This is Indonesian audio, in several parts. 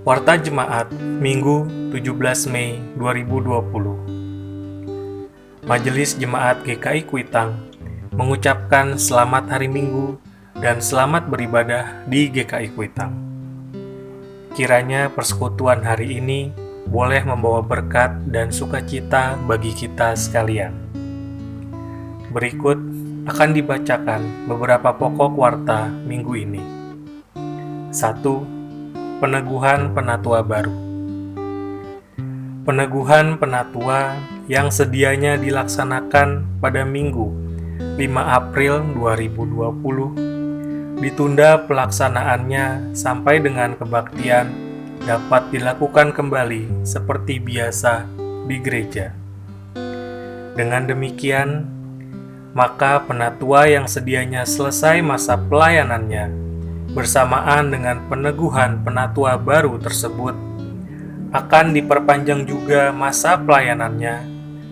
Warta Jemaat Minggu 17 Mei 2020. Majelis Jemaat GKI Kuitang mengucapkan selamat hari Minggu dan selamat beribadah di GKI Kuitang. Kiranya persekutuan hari ini boleh membawa berkat dan sukacita bagi kita sekalian. Berikut akan dibacakan beberapa pokok warta minggu ini. 1. Peneguhan Penatua Baru. Peneguhan Penatua yang sedianya dilaksanakan pada Minggu 5 April 2020 ditunda pelaksanaannya sampai dengan kebaktian dapat dilakukan kembali seperti biasa di gereja. Dengan demikian, maka penatua yang sedianya selesai masa pelayanannya bersamaan dengan peneguhan penatua baru tersebut akan diperpanjang juga masa pelayanannya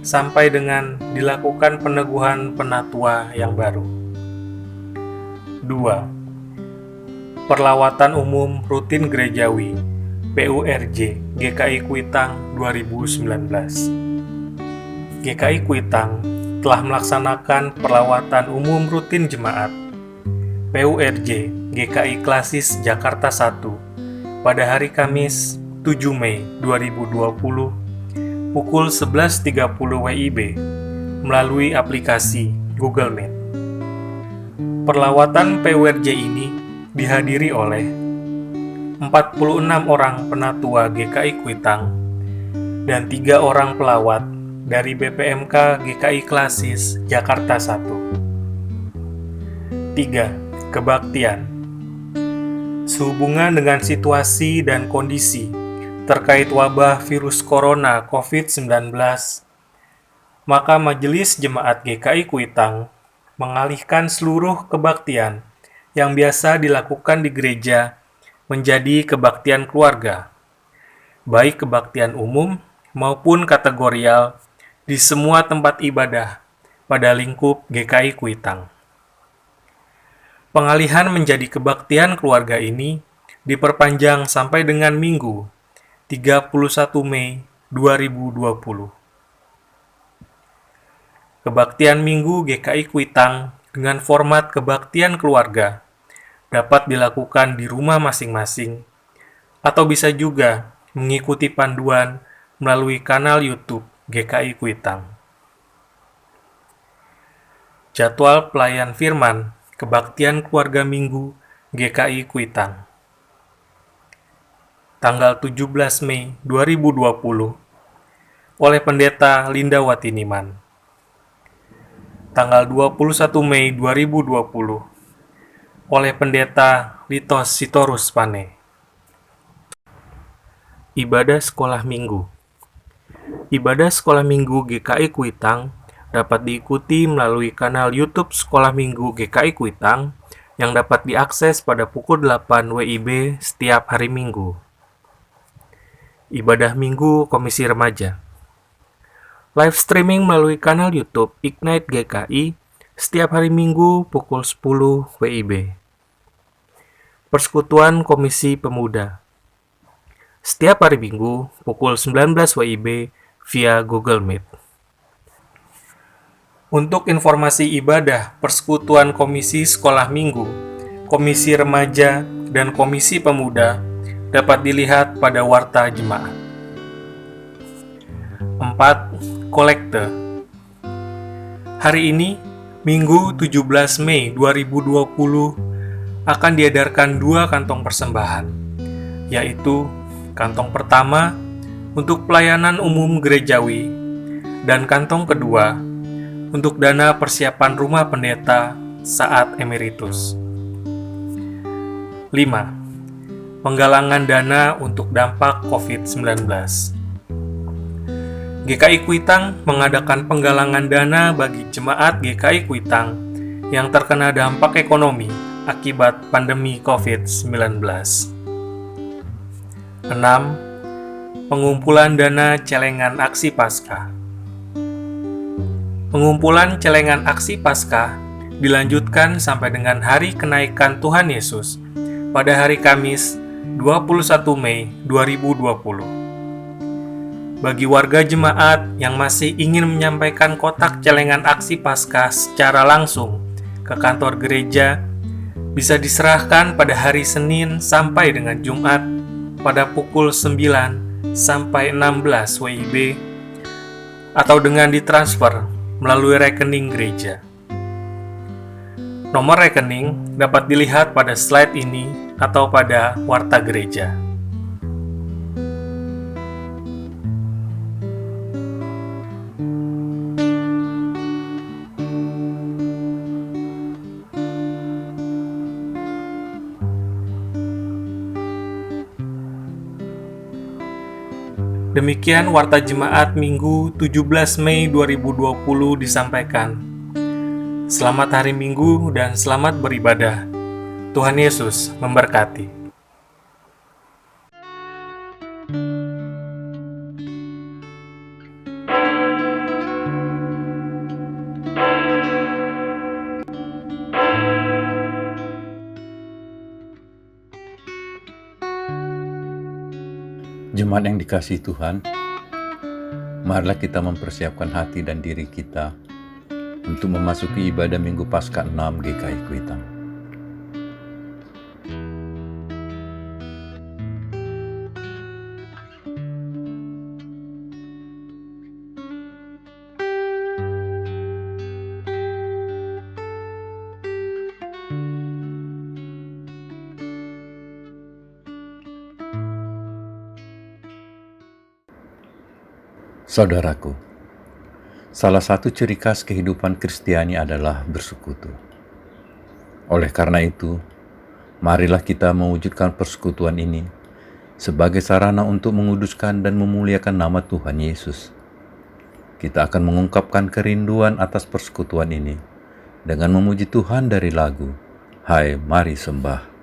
sampai dengan dilakukan peneguhan penatua yang baru. 2. Perlawatan Umum Rutin Gerejawi PURJ GKI Kuitang 2019. GKI Kuitang telah melaksanakan perlawatan umum rutin jemaat PURJ GKI Klasis Jakarta 1 pada hari Kamis 7 Mei 2020 pukul 11.30 WIB melalui aplikasi Google Meet. Perlawatan PURJ ini dihadiri oleh 46 orang penatua GKI Kuitang dan 3 orang pelawat dari BPMK GKI Klasis Jakarta 1. 3. Kebaktian. Sehubungan dengan situasi dan kondisi terkait wabah virus corona COVID-19, maka Majelis Jemaat GKI Kuitang mengalihkan seluruh kebaktian yang biasa dilakukan di gereja menjadi kebaktian keluarga, baik kebaktian umum maupun kategorial di semua tempat ibadah pada lingkup GKI Kuitang. Pengalihan menjadi kebaktian keluarga ini diperpanjang sampai dengan Minggu 31 Mei 2020. Kebaktian Minggu GKI Kuitang dengan format kebaktian keluarga dapat dilakukan di rumah masing-masing atau bisa juga mengikuti panduan melalui kanal YouTube GKI Kuitang. Jadwal pelayan firman Kebaktian Keluarga Minggu GKI Kuitang. Tanggal 17 Mei 2020 oleh Pendeta Linda Watiniman. Tanggal 21 Mei 2020 oleh Pendeta Litos Sitorus Pane. Ibadah Sekolah Minggu. Ibadah Sekolah Minggu GKI Kuitang dapat diikuti melalui kanal YouTube Sekolah Minggu GKI Kuitang yang dapat diakses pada pukul 8 WIB setiap hari Minggu. Ibadah Minggu Komisi Remaja. Live streaming melalui kanal YouTube Ignite GKI setiap hari Minggu pukul 10 WIB. Persekutuan Komisi Pemuda. Setiap hari Minggu pukul 19 WIB via Google Meet. Untuk informasi ibadah Persekutuan Komisi Sekolah Minggu, Komisi Remaja, dan Komisi Pemuda dapat dilihat pada Warta Jemaat. 4. Kolekte. Hari ini, Minggu 17 Mei 2020, akan diedarkan 2 kantong persembahan, yaitu kantong pertama untuk pelayanan umum gerejawi dan kantong kedua untuk dana persiapan rumah pendeta saat emeritus. 5. Penggalangan dana untuk dampak COVID-19. GKI Kuitang mengadakan penggalangan dana bagi jemaat GKI Kuitang yang terkena dampak ekonomi akibat pandemi COVID-19. 6. Pengumpulan dana celengan aksi Paskah. Pengumpulan celengan aksi Paskah dilanjutkan sampai dengan hari kenaikan Tuhan Yesus pada hari Kamis 21 Mei 2020. Bagi warga jemaat yang masih ingin menyampaikan kotak celengan aksi Paskah secara langsung ke kantor gereja, bisa diserahkan pada hari Senin sampai dengan Jumat pada pukul 9 sampai 16 WIB atau dengan ditransfer melalui rekening gereja. Nomor rekening dapat dilihat pada slide ini atau pada warta gereja. Demikian warta jemaat Minggu 17 Mei 2020 disampaikan. Selamat hari Minggu dan selamat beribadah. Tuhan Yesus memberkati. Jemaat yang dikasihi Tuhan, marilah kita mempersiapkan hati dan diri kita untuk memasuki ibadah Minggu Paskah 6 GKI Kuitang. Saudaraku, salah satu ciri khas kehidupan Kristiani adalah bersekutu. Oleh karena itu, marilah kita mewujudkan persekutuan ini sebagai sarana untuk menguduskan dan memuliakan nama Tuhan Yesus. Kita akan mengungkapkan kerinduan atas persekutuan ini dengan memuji Tuhan dari lagu Hai Mari Sembah.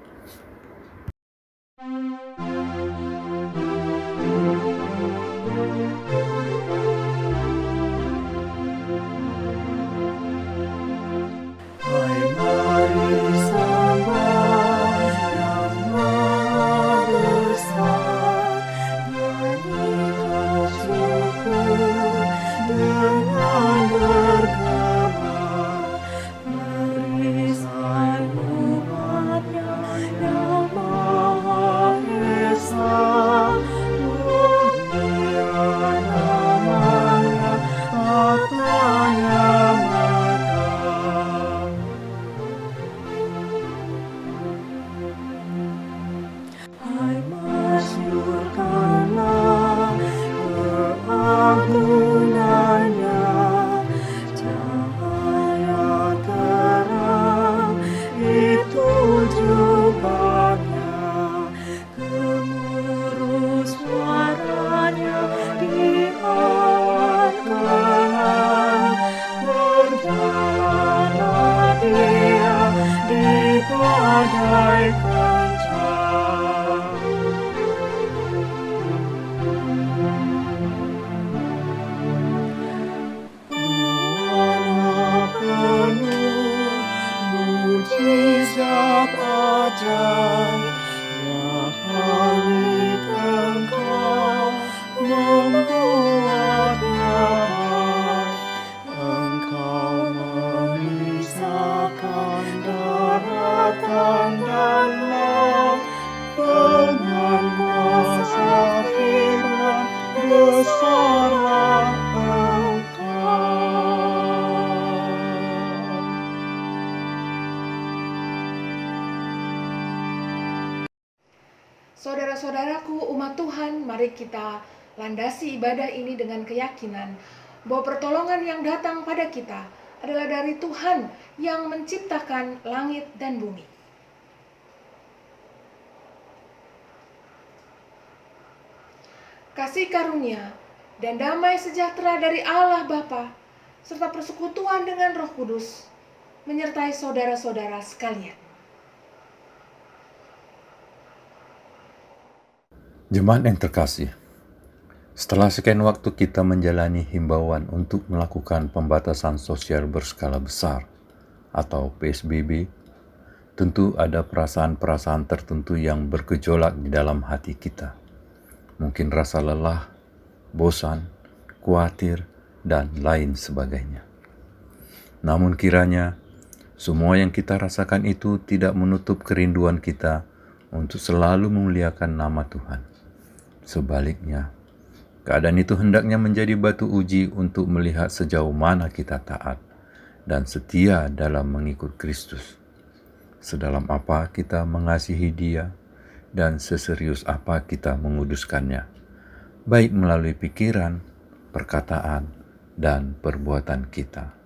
Saudara-saudaraku, umat Tuhan, mari kita landasi ibadah ini dengan keyakinan bahwa pertolongan yang datang pada kita adalah dari Tuhan yang menciptakan langit dan bumi. Kasih karunia dan damai sejahtera dari Allah Bapa serta persekutuan dengan Roh Kudus menyertai saudara-saudara sekalian. Jemaat yang terkasih, setelah sekian waktu kita menjalani himbauan untuk melakukan pembatasan sosial berskala besar atau PSBB, tentu ada perasaan-perasaan tertentu yang bergejolak di dalam hati kita. Mungkin rasa lelah, bosan, khawatir, dan lain sebagainya. Namun kiranya semua yang kita rasakan itu tidak menutup kerinduan kita untuk selalu memuliakan nama Tuhan. Sebaliknya, keadaan itu hendaknya menjadi batu uji untuk melihat sejauh mana kita taat dan setia dalam mengikut Kristus. Sedalam apa kita mengasihi Dia dan seserius apa kita menguduskannya, baik melalui pikiran, perkataan, dan perbuatan kita.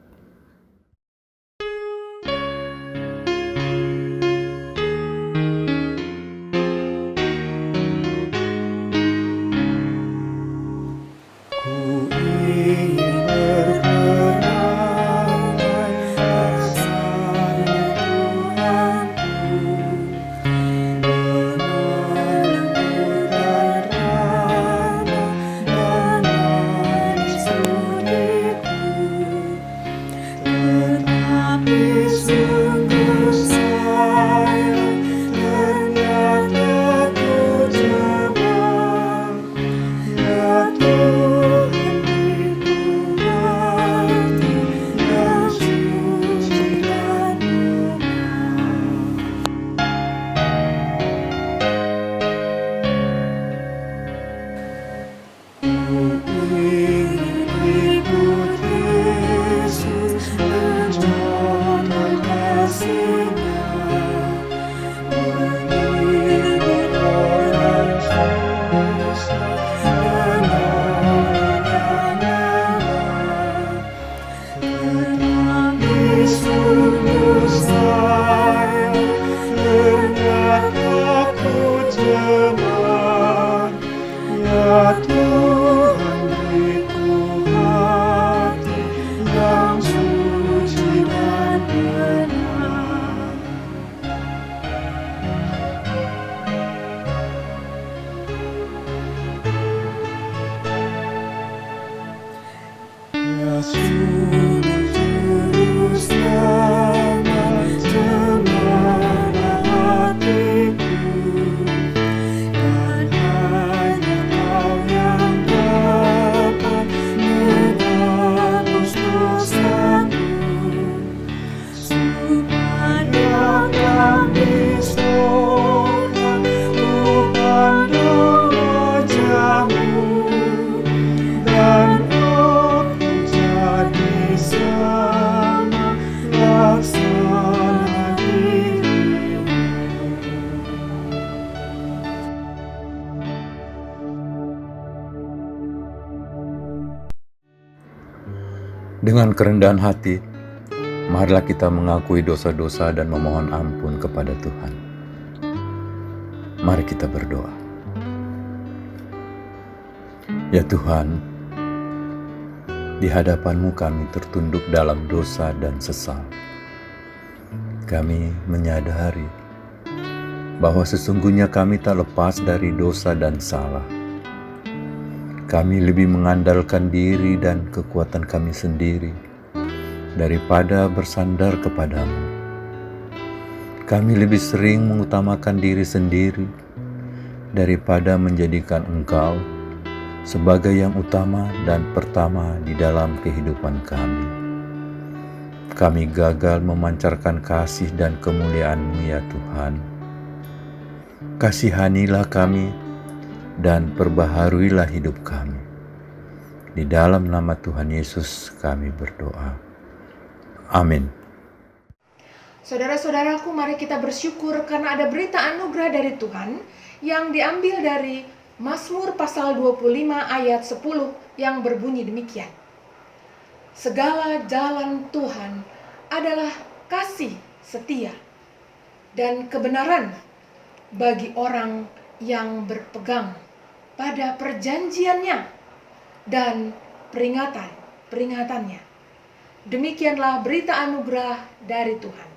Dengan kerendahan hati, marilah kita mengakui dosa-dosa dan memohon ampun kepada Tuhan. Mari kita berdoa. Ya Tuhan, di hadapan-Mu kami tertunduk dalam dosa dan sesal. Kami menyadari bahwa sesungguhnya kami tak lepas dari dosa dan salah. Kami lebih mengandalkan diri dan kekuatan kami sendiri daripada bersandar kepadamu. Kami lebih sering mengutamakan diri sendiri daripada menjadikan Engkau sebagai yang utama dan pertama di dalam kehidupan kami. Kami gagal memancarkan kasih dan kemuliaan-Mu ya Tuhan. Kasihanilah kami dan perbaharuilah hidup kami. Di dalam nama Tuhan Yesus kami berdoa. Amin. Saudara-saudaraku, mari kita bersyukur karena ada berita anugerah dari Tuhan yang diambil dari Mazmur pasal 25 ayat 10 yang berbunyi demikian. Segala jalan Tuhan adalah kasih setia dan kebenaran bagi orang yang berpegang pada perjanjiannya dan peringatannya. Demikianlah berita anugerah dari Tuhan.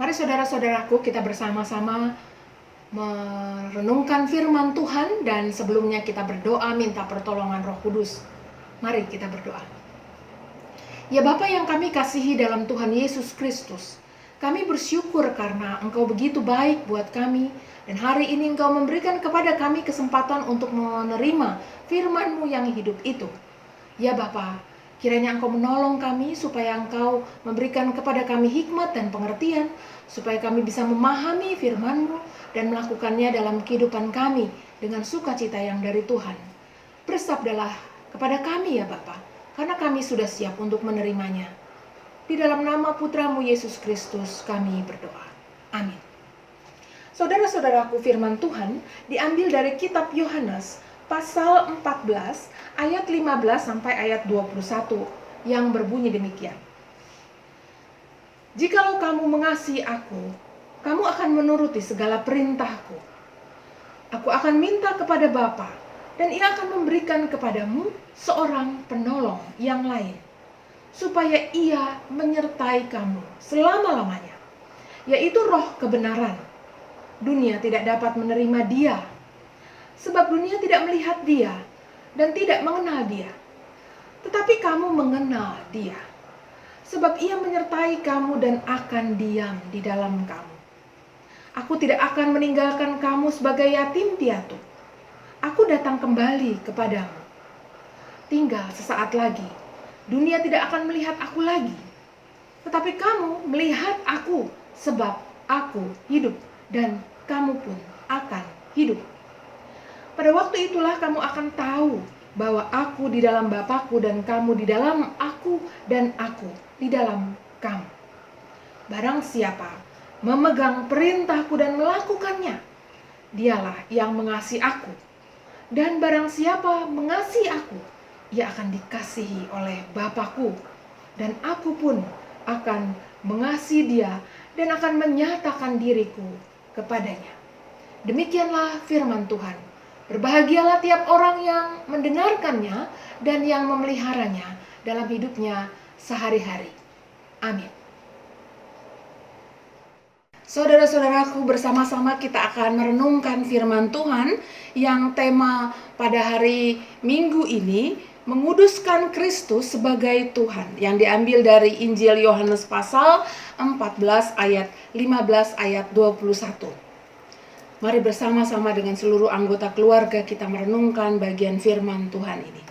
Mari saudara-saudaraku, kita bersama-sama merenungkan firman Tuhan, dan sebelumnya kita berdoa minta pertolongan Roh Kudus. Mari kita berdoa. Ya Bapa yang kami kasihi dalam Tuhan Yesus Kristus, kami bersyukur karena Engkau begitu baik buat kami, dan hari ini Engkau memberikan kepada kami kesempatan untuk menerima firman-Mu yang hidup itu. Ya Bapa, kiranya Engkau menolong kami supaya Engkau memberikan kepada kami hikmat dan pengertian, supaya kami bisa memahami firman-Mu dan melakukannya dalam kehidupan kami dengan sukacita yang dari Tuhan. Bersabdalah kepada kami ya Bapa, karena kami sudah siap untuk menerimanya. Di dalam nama Putra-Mu Yesus Kristus kami berdoa. Amin. Saudara-saudaraku, firman Tuhan diambil dari kitab Yohanes pasal 14 ayat 15 sampai ayat 21 yang berbunyi demikian. Jikalau kamu mengasihi aku, kamu akan menuruti segala perintahku. Aku akan minta kepada Bapa, dan Ia akan memberikan kepadamu seorang penolong yang lain, supaya Ia menyertai kamu selama-lamanya, yaitu Roh kebenaran. Dunia tidak dapat menerima Dia, sebab dunia tidak melihat Dia dan tidak mengenal Dia. Tetapi kamu mengenal Dia, sebab Ia menyertai kamu dan akan diam di dalam kamu. Aku tidak akan meninggalkan kamu sebagai yatim piatu. Aku datang kembali kepadamu. Tinggal sesaat lagi, dunia tidak akan melihat aku lagi. Tetapi kamu melihat aku, sebab aku hidup dan kamu pun akan hidup. Pada waktu itulah kamu akan tahu bahwa aku di dalam Bapa-Ku dan kamu di dalam aku dan aku di dalam kamu. Barang siapa memegang perintahku dan melakukannya, dialah yang mengasihi aku. Dan barang siapa mengasihi aku, ia akan dikasihi oleh Bapa-Ku, dan aku pun akan mengasihi dia dan akan menyatakan diriku kepadanya. Demikianlah firman Tuhan. Berbahagialah tiap orang yang mendengarkannya dan yang memeliharanya dalam hidupnya sehari-hari. Amin. Saudara-saudaraku, bersama-sama kita akan merenungkan firman Tuhan yang tema pada hari Minggu ini menguduskan Kristus sebagai Tuhan, yang diambil dari Injil Yohanes pasal 14 ayat 15 ayat 21. Mari bersama-sama dengan seluruh anggota keluarga kita merenungkan bagian firman Tuhan ini.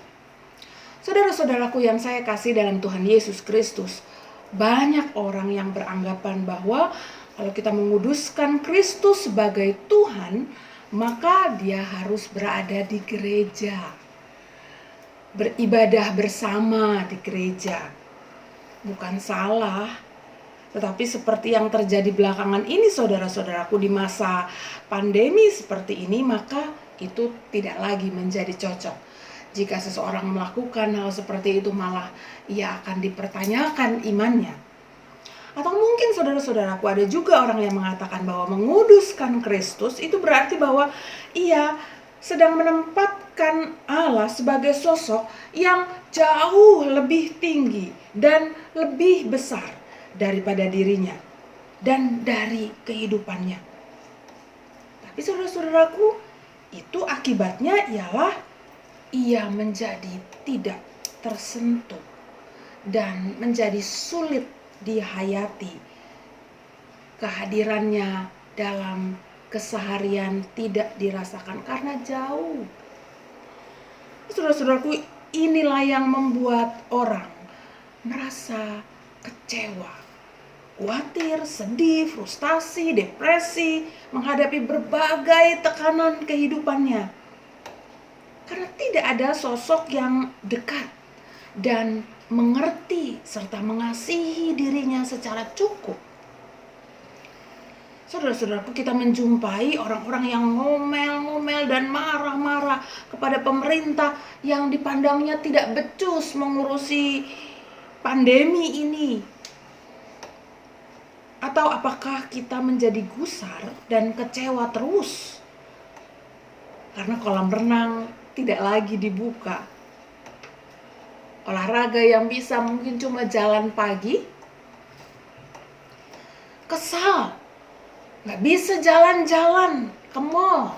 Saudara-saudaraku yang saya kasih dalam Tuhan Yesus Kristus, banyak orang yang beranggapan bahwa kalau kita menguduskan Kristus sebagai Tuhan, maka dia harus berada di gereja, beribadah bersama di gereja. Bukan salah, tetapi seperti yang terjadi belakangan ini saudara-saudaraku, di masa pandemi seperti ini, maka itu tidak lagi menjadi cocok. Jika seseorang melakukan hal seperti itu, malah ia akan dipertanyakan imannya. Atau mungkin saudara-saudaraku, ada juga orang yang mengatakan bahwa menguduskan Kristus itu berarti bahwa ia sedang menempatkan Allah sebagai sosok yang jauh lebih tinggi dan lebih besar daripada dirinya dan dari kehidupannya. Tapi saudara-saudaraku, itu akibatnya ialah ia menjadi tidak tersentuh dan menjadi sulit dihayati. Kehadirannya dalam keseharian tidak dirasakan karena jauh. Saudara-saudaraku, inilah yang membuat orang merasa kecewa, khawatir, sedih, frustasi, depresi, menghadapi berbagai tekanan kehidupannya. Karena tidak ada sosok yang dekat dan mengerti serta mengasihi dirinya secara cukup. Saudara-saudaraku, kita menjumpai orang-orang yang ngomel-ngomel dan marah-marah kepada pemerintah yang dipandangnya tidak becus mengurusi pandemi ini. Atau apakah kita menjadi gusar dan kecewa terus karena kolam renang tidak lagi dibuka? Olahraga yang bisa mungkin cuma jalan pagi. kesal, nggak bisa jalan-jalan ke mall.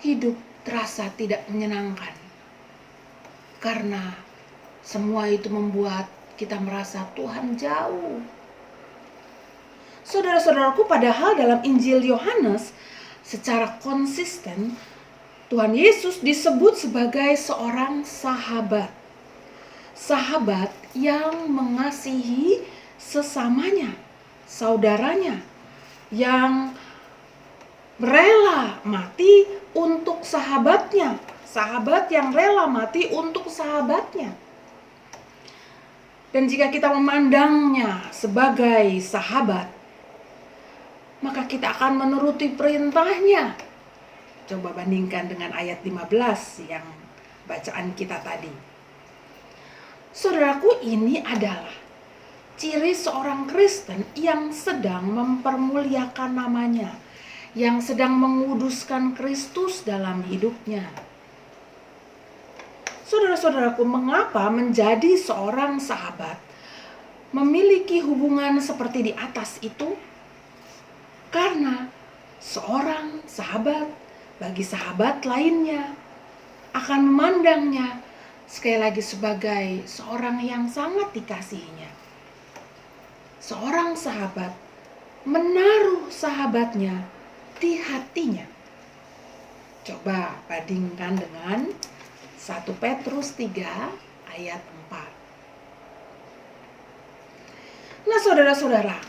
Hidup terasa tidak menyenangkan karena semua itu membuat kita merasa Tuhan jauh. Saudara-saudaraku, padahal dalam Injil Yohanes secara konsisten Tuhan Yesus disebut sebagai seorang sahabat. Sahabat yang mengasihi sesamanya, saudaranya, yang rela mati untuk sahabatnya, sahabat yang rela mati untuk sahabatnya. Dan jika kita memandangnya sebagai sahabat, maka kita akan menuruti perintahnya. Coba bandingkan dengan ayat 15 yang bacaan kita tadi. Saudaraku, ini adalah ciri seorang Kristen yang sedang mempermuliakan namanya, yang sedang menguduskan Kristus dalam hidupnya. Saudara-saudaraku, mengapa menjadi seorang sahabat memiliki hubungan seperti di atas itu? Karena seorang sahabat bagi sahabat lainnya akan memandangnya sekali lagi sebagai seorang yang sangat dikasihinya. Seorang sahabat menaruh sahabatnya di hatinya. Coba bandingkan dengan 1 Petrus 3 ayat 4. Nah, saudara-saudara,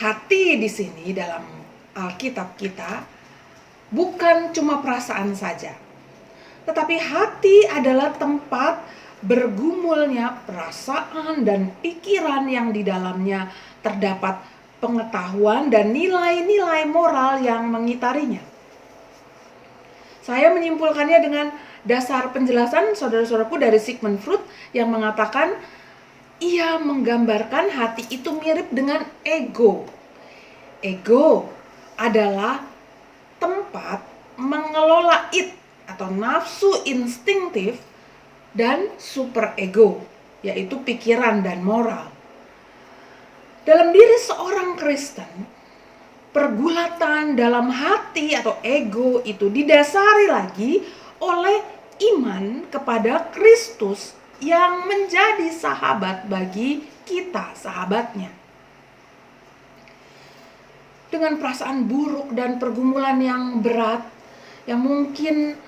hati di sini dalam Alkitab kita bukan cuma perasaan saja, tetapi hati adalah tempat bergumulnya perasaan dan pikiran yang di dalamnya terdapat pengetahuan dan nilai-nilai moral yang mengitarinya. Saya menyimpulkannya dengan dasar penjelasan saudara-saudaraku dari Sigmund Freud yang mengatakan ia menggambarkan hati itu mirip dengan ego. Ego adalah tempat mengelola id atau nafsu instinktif dan superego, yaitu pikiran dan moral. Dalam diri seorang Kristen, pergulatan dalam hati atau ego itu didasari lagi oleh iman kepada Kristus yang menjadi sahabat bagi kita, sahabatnya. Dengan perasaan buruk dan pergumulan yang berat yang mungkin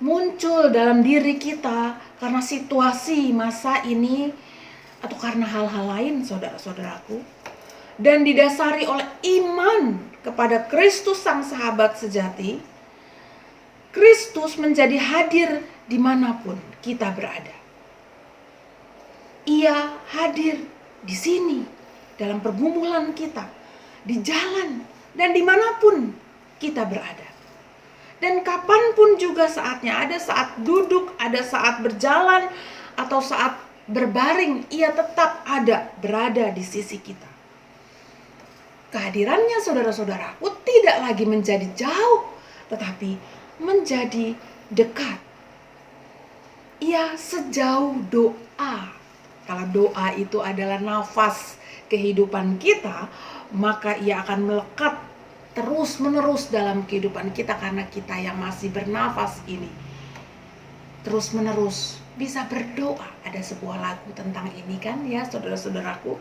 muncul dalam diri kita karena situasi masa ini atau karena hal-hal lain, saudara-saudaraku, dan didasari oleh iman kepada Kristus sang sahabat sejati, Kristus menjadi hadir dimanapun kita berada. Ia hadir di sini dalam pergumulan kita, di jalan dan dimanapun kita berada. Dan kapanpun juga saatnya, ada saat duduk, ada saat berjalan, atau saat berbaring, ia tetap ada, berada di sisi kita. Kehadirannya saudara-saudaraku tidak lagi menjadi jauh, tetapi menjadi dekat. Ia sejauh doa. Kalau doa itu adalah nafas kehidupan kita, maka ia akan melekat terus-menerus dalam kehidupan kita karena kita yang masih bernafas ini terus-menerus bisa berdoa. Ada sebuah lagu tentang ini kan ya, saudara-saudaraku.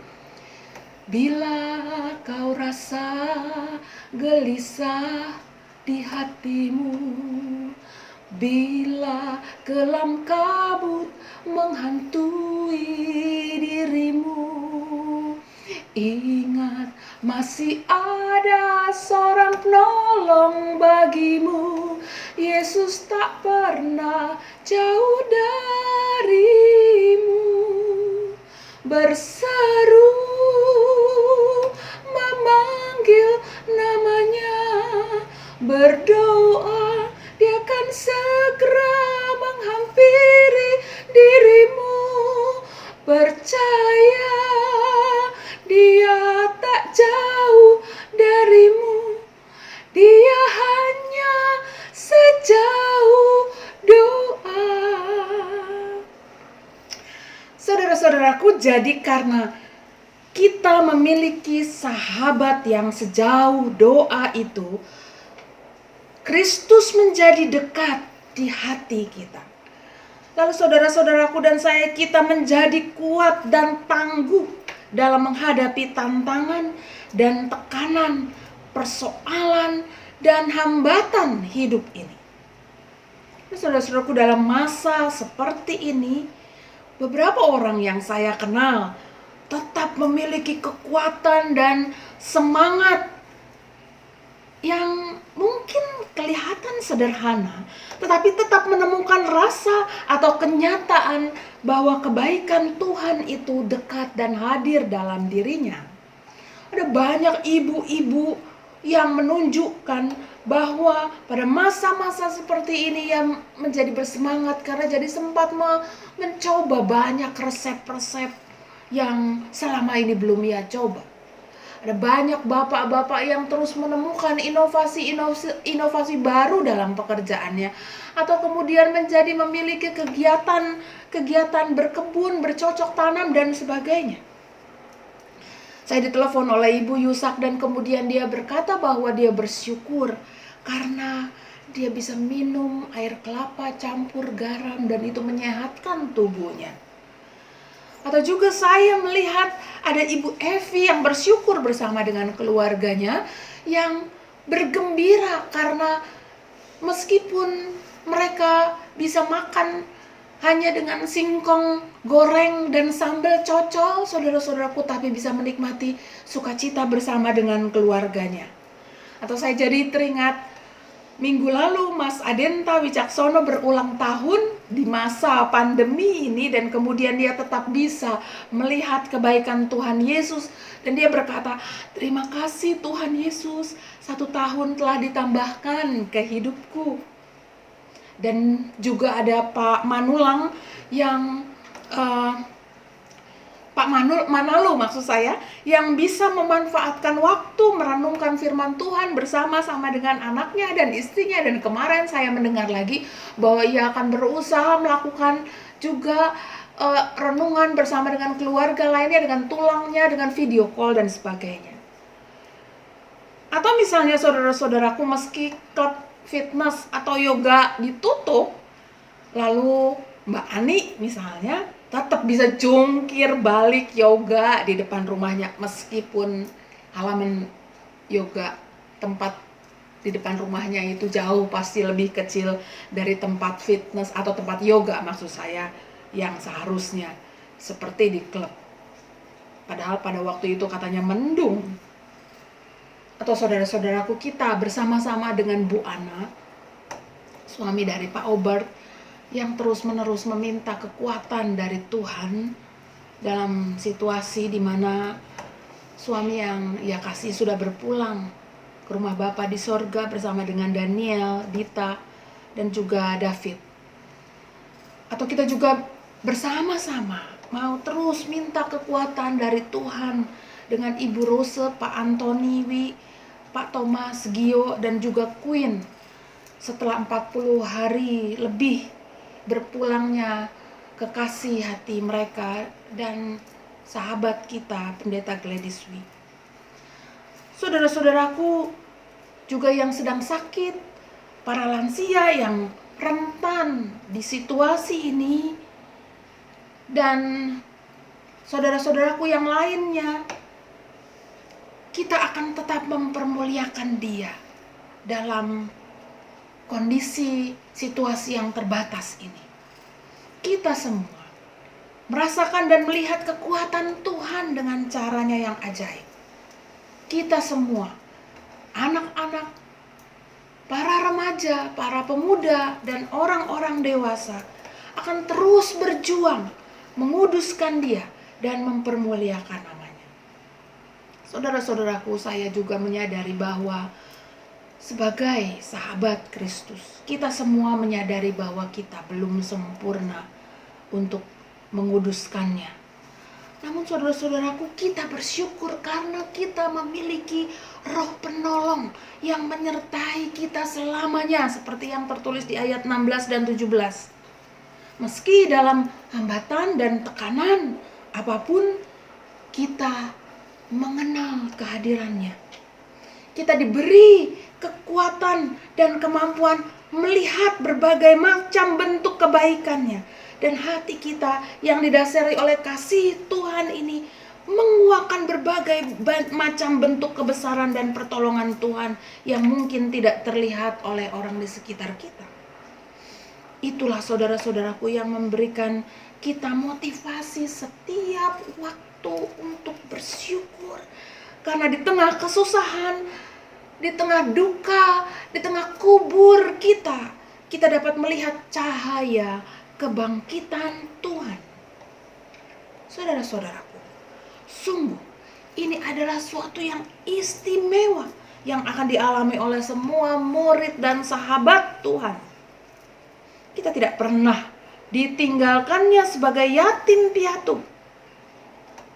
Bila kau rasa gelisah di hatimu, bila kelam kabut menghantui dirimu, ingat masih ada seorang penolong bagimu. Yesus tak pernah jauh darimu. Berseru memanggil namanya, berdoa, dia akan segera menghampiri dirimu. Percaya, dia tak jauh darimu. Dia hanya sejauh doa. Saudara-saudaraku, jadi karena kita memiliki sahabat yang sejauh doa itu, Kristus menjadi dekat di hati kita. Lalu saudara-saudaraku dan saya, kita menjadi kuat dan tangguh dalam menghadapi tantangan dan tekanan, persoalan dan hambatan hidup ini. Saudara-saudaraku, dalam masa seperti ini, beberapa orang yang saya kenal tetap memiliki kekuatan dan semangat yang mungkin kelihatan sederhana, tetapi tetap menemukan rasa atau kenyataan bahwa kebaikan Tuhan itu dekat dan hadir dalam dirinya. Ada banyak ibu-ibu yang menunjukkan bahwa pada masa-masa seperti ini yang menjadi bersemangat karena jadi sempat mencoba banyak resep-resep yang selama ini belum ia coba. Ada banyak bapak-bapak yang terus menemukan inovasi baru dalam pekerjaannya, atau kemudian menjadi memiliki kegiatan berkebun, bercocok tanam dan sebagainya. Saya ditelepon oleh Ibu Yusak dan kemudian dia berkata bahwa dia bersyukur karena dia bisa minum air kelapa campur garam dan itu menyehatkan tubuhnya. Atau juga saya melihat ada Ibu Evi yang bersyukur bersama dengan keluarganya, yang bergembira karena meskipun mereka bisa makan hanya dengan singkong goreng dan sambal cocol, saudara-saudaraku, tapi bisa menikmati sukacita bersama dengan keluarganya. Atau saya jadi teringat minggu lalu Mas Adenta Wicaksono berulang tahun di masa pandemi ini, dan kemudian dia tetap bisa melihat kebaikan Tuhan Yesus, dan dia berkata, terima kasih Tuhan Yesus, 1 tahun telah ditambahkan ke hidupku. Dan juga ada Pak Manulang yang Pak Manalu maksud saya, yang bisa memanfaatkan waktu merenungkan firman Tuhan bersama-sama dengan anaknya dan istrinya. Dan kemarin saya mendengar lagi bahwa ia akan berusaha melakukan juga renungan bersama dengan keluarga lainnya, dengan tulangnya, dengan video call dan sebagainya. Atau misalnya saudara-saudaraku, meski klub fitness atau yoga ditutup, lalu Mbak Ani misalnya tetap bisa jungkir balik yoga di depan rumahnya, meskipun halaman yoga tempat di depan rumahnya itu jauh pasti lebih kecil dari tempat fitness atau tempat yoga maksud saya yang seharusnya seperti di klub. Padahal pada waktu itu katanya mendung. Atau saudara-saudaraku, kita bersama-sama dengan Bu Ana, suami dari Pak Obert, yang terus-menerus meminta kekuatan dari Tuhan dalam situasi di mana suami yang ia kasih sudah berpulang ke rumah Bapa di sorga bersama dengan Daniel, Dita, dan juga David. Atau kita juga bersama-sama mau terus minta kekuatan dari Tuhan dengan Ibu Rose, Pak Antoni Wi, Pak Thomas Gio, dan juga Queen setelah 40 hari lebih berpulangnya kekasih hati mereka dan sahabat kita Pendeta Gladys Wi. Saudara-saudaraku juga yang sedang sakit, para lansia yang rentan di situasi ini, dan saudara-saudaraku yang lainnya, kita akan tetap mempermuliakan Dia dalam kondisi situasi yang terbatas ini. Kita semua merasakan dan melihat kekuatan Tuhan dengan caranya yang ajaib. Kita semua, anak-anak, para remaja, para pemuda, dan orang-orang dewasa akan terus berjuang menguduskan Dia dan mempermuliakan namanya. Saudara-saudaraku, saya juga menyadari bahwa sebagai sahabat Kristus, kita semua menyadari bahwa kita belum sempurna untuk menguduskannya. Namun saudara-saudaraku, kita bersyukur karena kita memiliki Roh Penolong yang menyertai kita selamanya, seperti yang tertulis di ayat 16 dan 17. Meski dalam hambatan dan tekanan apapun, kita mengenal kehadirannya. Kita diberi kekuatan dan kemampuan melihat berbagai macam bentuk kebaikannya. Dan hati kita yang didasari oleh kasih Tuhan ini menguakkan berbagai macam bentuk kebesaran dan pertolongan Tuhan yang mungkin tidak terlihat oleh orang di sekitar kita. Itulah saudara-saudaraku yang memberikan kita motivasi setiap waktu untuk bersyukur. Karena di tengah kesusahan, di tengah duka, di tengah kubur kita dapat melihat cahaya kebangkitan Tuhan. Saudara-saudaraku, sungguh ini adalah suatu yang istimewa yang akan dialami oleh semua murid dan sahabat Tuhan. Kita tidak pernah ditinggalkannya sebagai yatim piatu.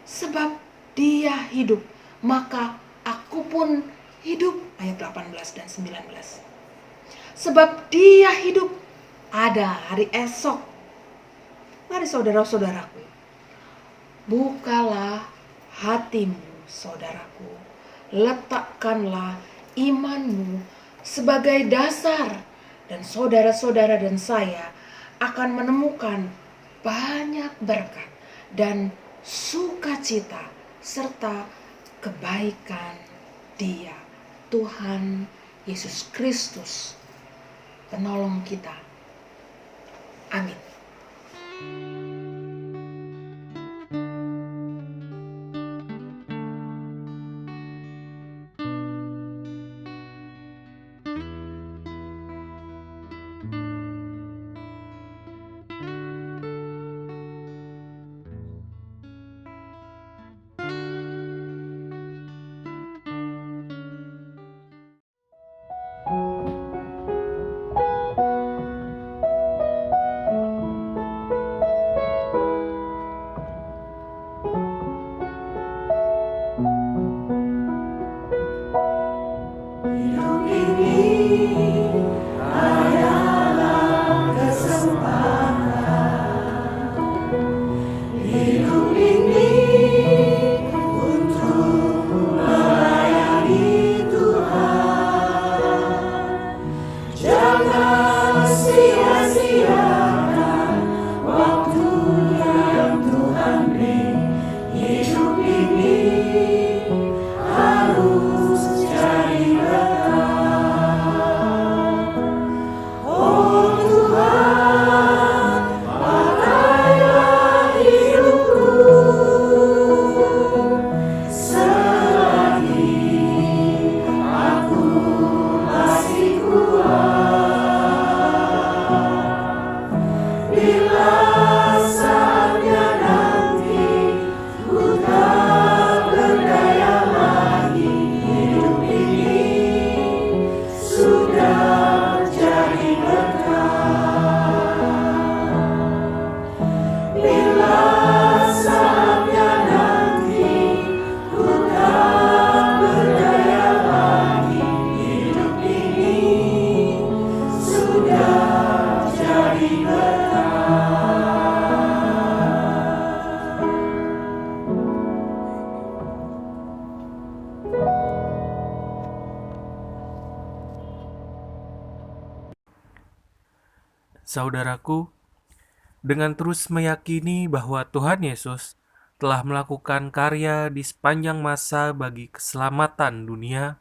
Sebab Dia hidup, maka aku pun hidup. Ayat 18 dan 19. Sebab Dia hidup, ada hari esok. Mari saudara-saudaraku, bukalah hatimu, saudaraku. Letakkanlah imanmu sebagai dasar, dan saudara-saudara dan saya akan menemukan banyak berkat dan sukacita serta kebaikan Dia, Tuhan Yesus Kristus, penolong kita. Amin. Saudaraku, dengan terus meyakini bahwa Tuhan Yesus telah melakukan karya di sepanjang masa bagi keselamatan dunia,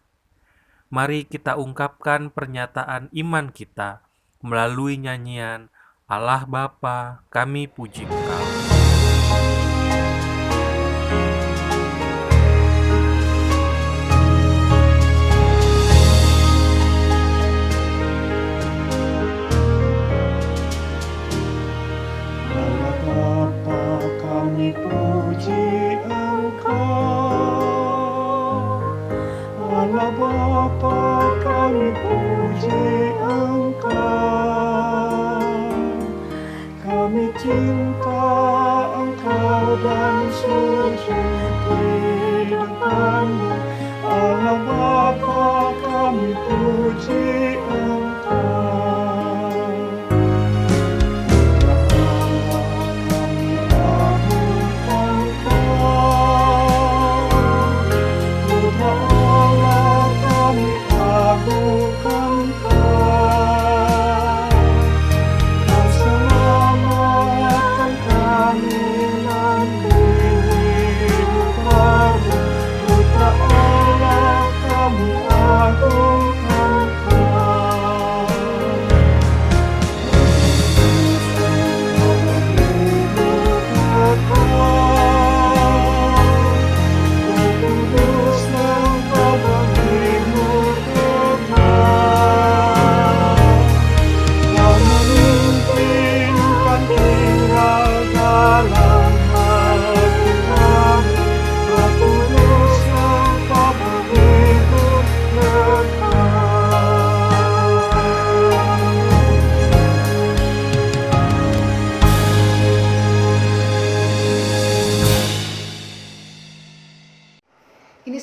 mari kita ungkapkan pernyataan iman kita melalui nyanyian Allah Bapa, kami puji Engkau. Cinta Engkau dan sujud di depan-Mu, Allah Bapa, kami puji Engkau. Kami bangun Engkau,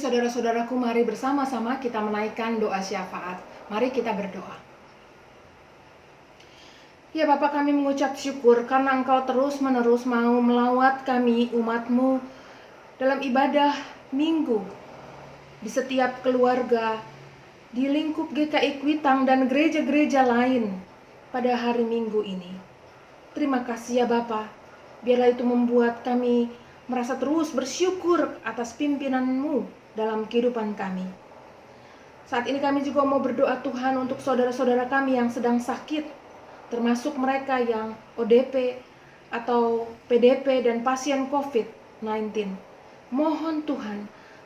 saudara-saudaraku, mari bersama-sama kita menaikkan doa syafaat. Mari kita berdoa. Ya Bapa, kami mengucap syukur karena Engkau terus-menerus mau melawat kami, umat-Mu, dalam ibadah minggu, di setiap keluarga, di lingkup GKI Kuitang dan gereja-gereja lain pada hari Minggu ini. Terima kasih ya Bapa, biarlah itu membuat kami merasa terus bersyukur atas pimpinan-Mu dalam kehidupan kami. Saat ini kami juga mau berdoa Tuhan untuk saudara-saudara kami yang sedang sakit, termasuk mereka yang ODP atau PDP dan pasien COVID-19. Mohon Tuhan,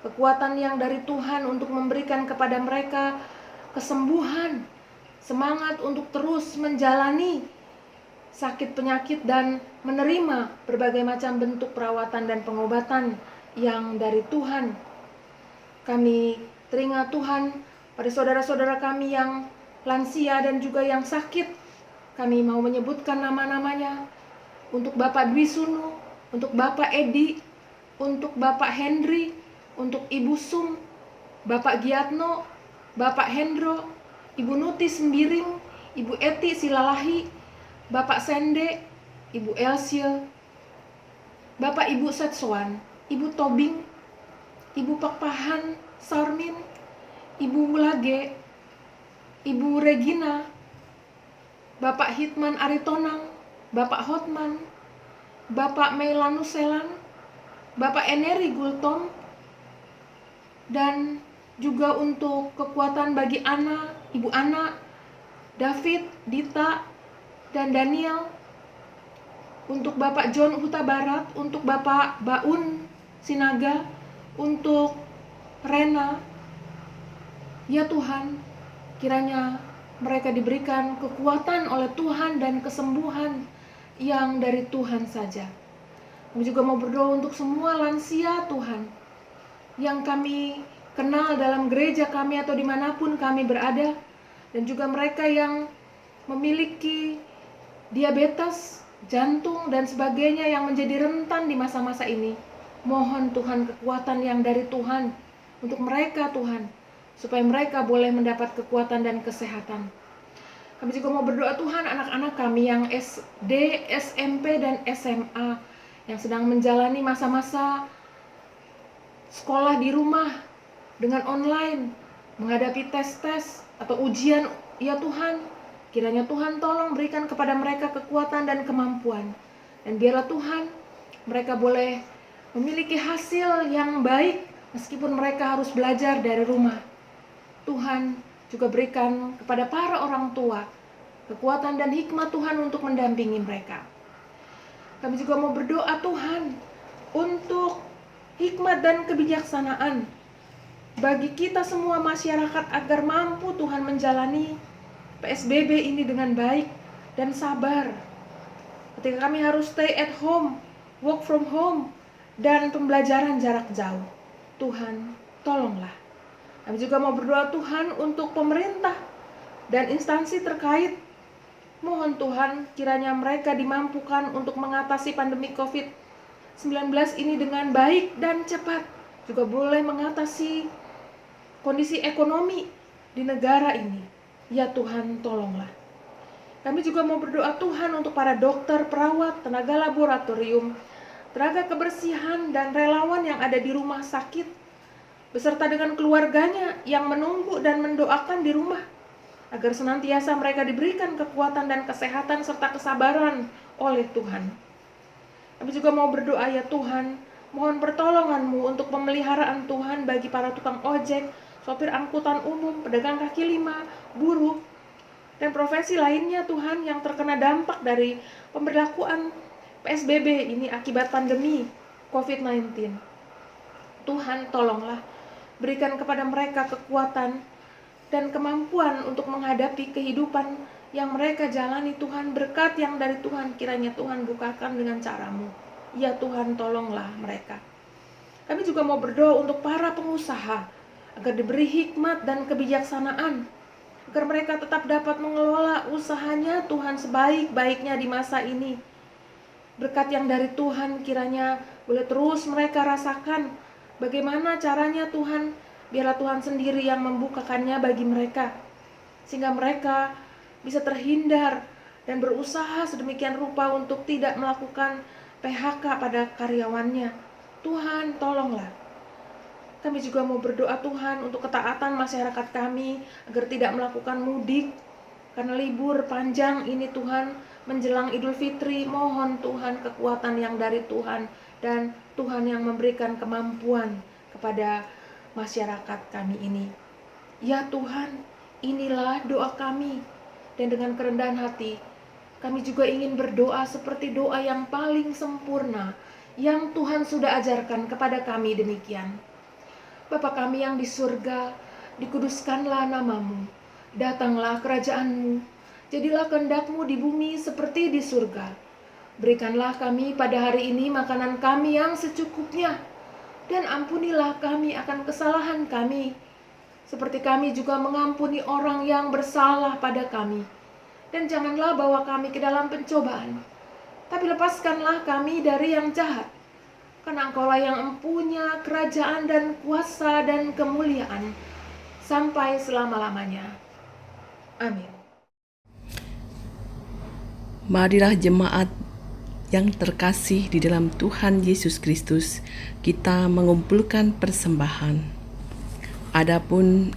kekuatan yang dari Tuhan untuk memberikan kepada mereka kesembuhan, semangat untuk terus menjalani sakit penyakit dan menerima berbagai macam bentuk perawatan dan pengobatan yang dari Tuhan. Kami teringat Tuhan pada saudara-saudara kami yang lansia dan juga yang sakit. Kami mau menyebutkan nama-namanya untuk Bapak Dwi Sunu, untuk Bapak Edi, untuk Bapak Henry, untuk Ibu Sum, Bapak Giatno, Bapak Hendro, Ibu Nuti Sembiring, Ibu Eti Silalahi, Bapak Sende, Ibu Elsie, Bapak Ibu Setsoan, Ibu Tobing, Ibu Pakpahan Sarmin, Ibu Wulage, Ibu Regina, Bapak Hitman Aritonang, Bapak Hotman, Bapak Meilanuselan, Bapak Eneri Gultom, dan juga untuk kekuatan bagi Ana, Ibu Ana, David, Dita, dan Daniel, untuk Bapak John Huta Barat, untuk Bapak Baun Sinaga, untuk Rena. Ya Tuhan, kiranya mereka diberikan kekuatan oleh Tuhan dan kesembuhan yang dari Tuhan saja. Kami juga mau berdoa untuk semua lansia Tuhan, yang kami kenal dalam gereja kami atau dimanapun kami berada, dan juga mereka yang memiliki diabetes, jantung, dan sebagainya yang menjadi rentan di masa-masa ini. Mohon Tuhan kekuatan yang dari Tuhan untuk mereka Tuhan, supaya mereka boleh mendapat kekuatan dan kesehatan. Kami juga mau berdoa Tuhan anak-anak kami yang SD, SMP, dan SMA yang sedang menjalani masa-masa sekolah di rumah dengan online, menghadapi tes-tes atau ujian. Ya Tuhan, kiranya Tuhan tolong berikan kepada mereka kekuatan dan kemampuan. Dan biarlah Tuhan, mereka boleh memiliki hasil yang baik meskipun mereka harus belajar dari rumah. Tuhan juga berikan kepada para orang tua kekuatan dan hikmat Tuhan untuk mendampingi mereka. Kami juga mau berdoa Tuhan untuk hikmat dan kebijaksanaan bagi kita semua masyarakat agar mampu Tuhan menjalani PSBB ini dengan baik dan sabar. Ketika kami harus stay at home, work from home, dan pembelajaran jarak jauh, Tuhan tolonglah. Kami juga mau berdoa Tuhan untuk pemerintah dan instansi terkait. Mohon Tuhan kiranya mereka dimampukan untuk mengatasi pandemi COVID-19 ini dengan baik dan cepat. Juga boleh mengatasi kondisi ekonomi di negara ini. Ya Tuhan, tolonglah. Kami juga mau berdoa Tuhan untuk para dokter, perawat, tenaga laboratorium, tenaga kebersihan, dan relawan yang ada di rumah sakit, beserta dengan keluarganya yang menunggu dan mendoakan di rumah, agar senantiasa mereka diberikan kekuatan dan kesehatan serta kesabaran oleh Tuhan. Kami juga mau berdoa ya Tuhan, mohon pertolongan-Mu untuk pemeliharaan Tuhan bagi para tukang ojek, sopir angkutan umum, pedagang kaki lima, buruh, dan profesi lainnya Tuhan yang terkena dampak dari pemberlakuan PSBB ini akibat pandemi COVID-19. Tuhan tolonglah, berikan kepada mereka kekuatan dan kemampuan untuk menghadapi kehidupan yang mereka jalani Tuhan. Berkat yang dari Tuhan kiranya Tuhan bukakan dengan cara-Mu. Ya Tuhan, tolonglah mereka. Kami juga mau berdoa untuk para pengusaha agar diberi hikmat dan kebijaksanaan, agar mereka tetap dapat mengelola usahanya Tuhan sebaik-baiknya di masa ini. Berkat yang dari Tuhan kiranya boleh terus mereka rasakan Bagaimana caranya Tuhan? Biarlah Tuhan sendiri yang membukakannya bagi mereka, sehingga mereka bisa terhindar dan berusaha sedemikian rupa untuk tidak melakukan PHK pada karyawannya. Tuhan, tolonglah. Kami juga mau berdoa Tuhan untuk ketaatan masyarakat kami agar tidak melakukan mudik karena libur panjang ini Tuhan menjelang Idul Fitri. Mohon Tuhan kekuatan yang dari Tuhan dan Tuhan yang memberikan kemampuan kepada masyarakat kami ini. Ya Tuhan, inilah doa kami, dan dengan kerendahan hati kami juga ingin berdoa seperti doa yang paling sempurna yang Tuhan sudah ajarkan kepada kami demikian. Bapa kami yang di surga, dikuduskanlah namamu, datanglah kerajaanmu, jadilah kehendak-Mu di bumi seperti di surga. Berikanlah kami pada hari ini makanan kami yang secukupnya, dan ampunilah kami akan kesalahan kami, seperti kami juga mengampuni orang yang bersalah pada kami. Dan janganlah bawa kami ke dalam pencobaan, tapi lepaskanlah kami dari yang jahat. Karena Engkaulah yang empunya kerajaan dan kuasa dan kemuliaan sampai selama-lamanya. Amin. Marilah jemaat yang terkasih di dalam Tuhan Yesus Kristus, kita mengumpulkan persembahan. Adapun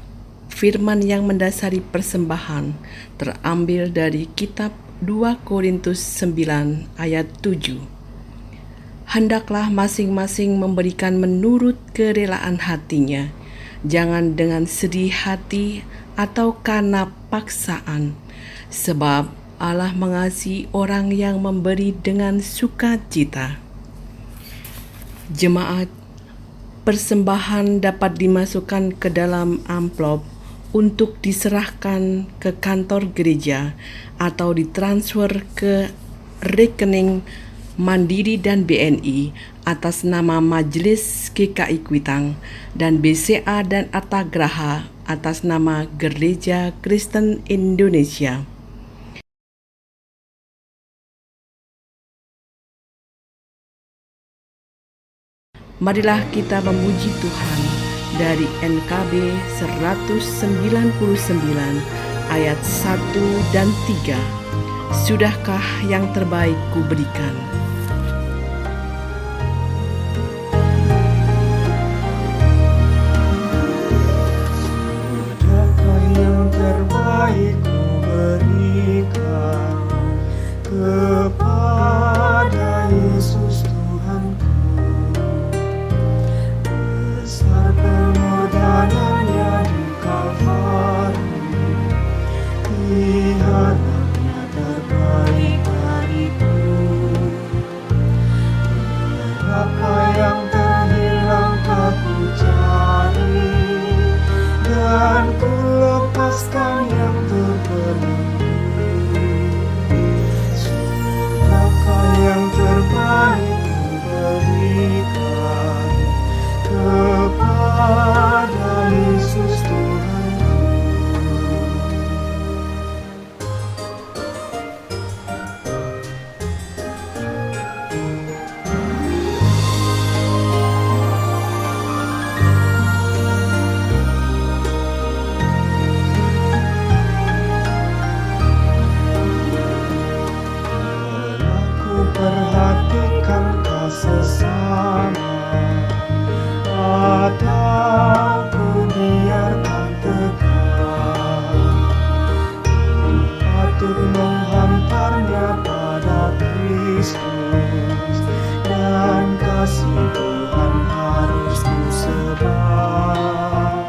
firman yang mendasari persembahan terambil dari kitab 2 Korintus 9 ayat 7. Hendaklah masing-masing memberikan menurut kerelaan hatinya, jangan dengan sedih hati atau karena paksaan, sebab Allah mengasihi orang yang memberi dengan sukacita. Jemaat, persembahan dapat dimasukkan ke dalam amplop untuk diserahkan ke kantor gereja atau ditransfer ke rekening Mandiri dan BNI atas nama Majelis GKI Kuitang dan BCA dan Atagraha atas nama Gereja Kristen Indonesia. Marilah kita memuji Tuhan dari NKB 199 ayat 1 dan 3. Sudahkah yang terbaik kuberikan? Sudahkah yang terbaik kuberikan kepada Yesus Tuhanku? Besar pengorbanannya di Kalvari, Diharapnya terbaik bagiku. Berapa yang terhilang telah ku cari, dan ku lepaskan yang terbelenggu. Sudahkah yang terbaik ku berikan kepada Yesus Tuhanku? Aku perhatikan sesama, atau ku biarkan tegar. Patut menghantarnya pada Kristus, dan kasih Tuhan harus ku sebar.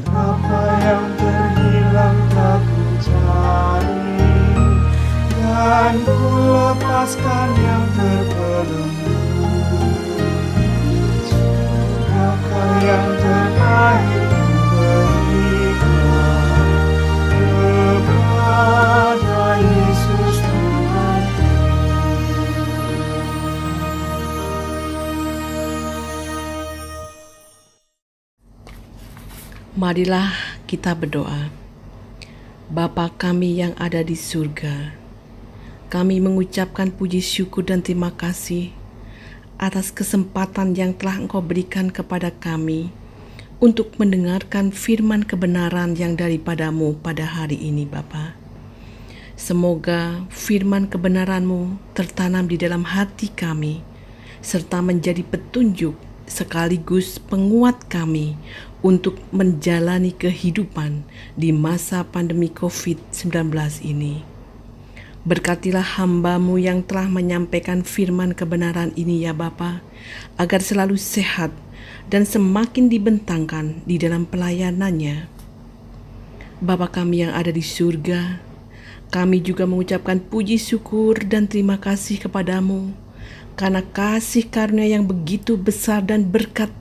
Berapa yang terhilang telah ku cari, dan ku lepaskan yang terbelenggu. Sudahkah yang terbaik ku berikan kepada Yesus Tuhanku? Marilah kita berdoa. Bapa kami yang ada di surga, kami mengucapkan puji syukur dan terima kasih atas kesempatan yang telah Engkau berikan kepada kami untuk mendengarkan firman kebenaran yang daripada-Mu pada hari ini, Bapa. Semoga firman kebenaran-Mu tertanam di dalam hati kami, serta menjadi petunjuk sekaligus penguat kami untuk menjalani kehidupan di masa pandemi COVID-19 ini. Berkatilah hamba-Mu yang telah menyampaikan firman kebenaran ini ya Bapa, agar selalu sehat dan semakin dibentangkan di dalam pelayanannya. Bapa kami yang ada di surga, kami juga mengucapkan puji syukur dan terima kasih kepada-Mu, karena kasih karunia yang begitu besar dan berkat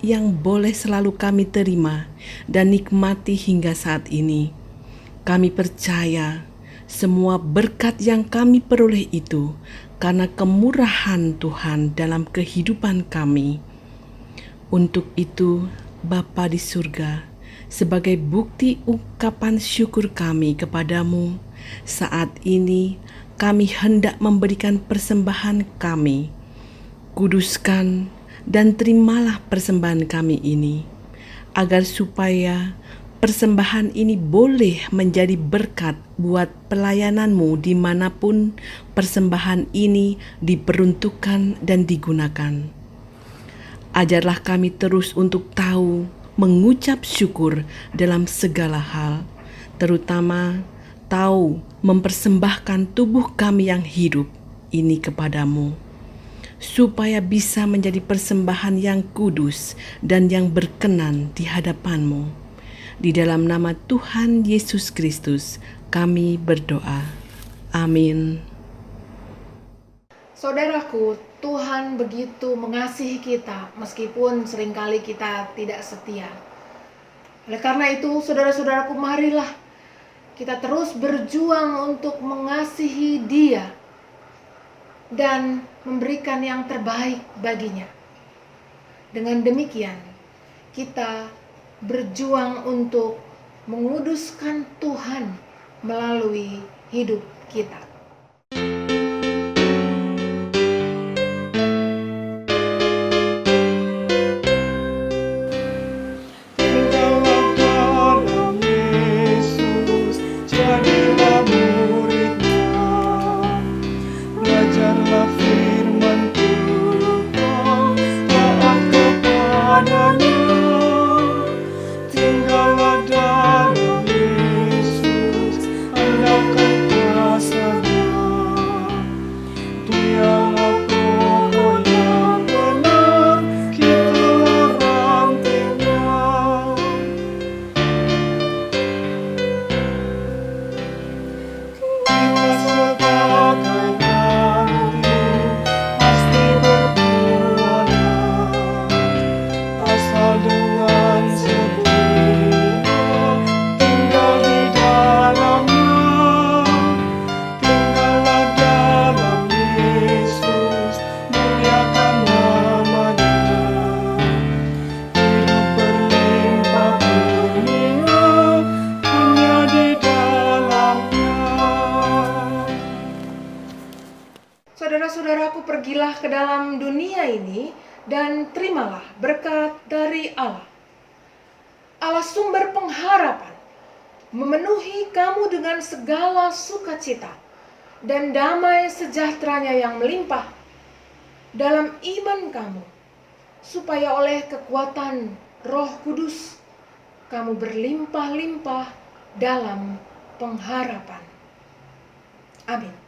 yang boleh selalu kami terima dan nikmati hingga saat ini. Kami percaya semua berkat yang kami peroleh itu karena kemurahan Tuhan dalam kehidupan kami. Untuk itu, Bapa di surga, sebagai bukti ungkapan syukur kami kepadamu, saat ini kami hendak memberikan persembahan kami. Kuduskan dan terimalah persembahan kami ini, agar supaya persembahan ini boleh menjadi berkat buat pelayanan-Mu dimanapun persembahan ini diperuntukkan dan digunakan. Ajarlah kami terus untuk tahu mengucap syukur dalam segala hal, terutama tahu mempersembahkan tubuh kami yang hidup ini kepada-Mu, supaya bisa menjadi persembahan yang kudus dan yang berkenan di hadapan-Mu. Di dalam nama Tuhan Yesus Kristus kami berdoa. Amin. Saudaraku, Tuhan begitu mengasihi kita meskipun seringkali kita tidak setia. Oleh karena itu, saudara-saudaraku, marilah kita terus berjuang untuk mengasihi Dia dan memberikan yang terbaik baginya. Dengan demikian, kita berjuang untuk menguduskan Tuhan melalui hidup kita. Tinggallah dalam Yesus, jadilah murid-Nya. Belajarlah firman Tuhan, taat kepadanya. Tinggallah dalam Yesus, andalkan kuasa-Nya. Dialah pokok yang benar, kitalah rantingnya. Kita sebagai ranting pasti berbuana, asal dengan setia tinggal di dalamnya. Tinggallah dalam Yesus, muliakan namanya. Hidup berlimpah kurnia hanya di dalamnya. Saudara-saudaraku, pergilah ke dalam dunia ini dan terimalah berkat dari Allah. Allah sumber pengharapan, memenuhi kamu dengan segala sukacita dan damai sejahteranya yang melimpah dalam iman kamu, supaya oleh kekuatan Roh Kudus kamu berlimpah-limpah dalam pengharapan. Amin.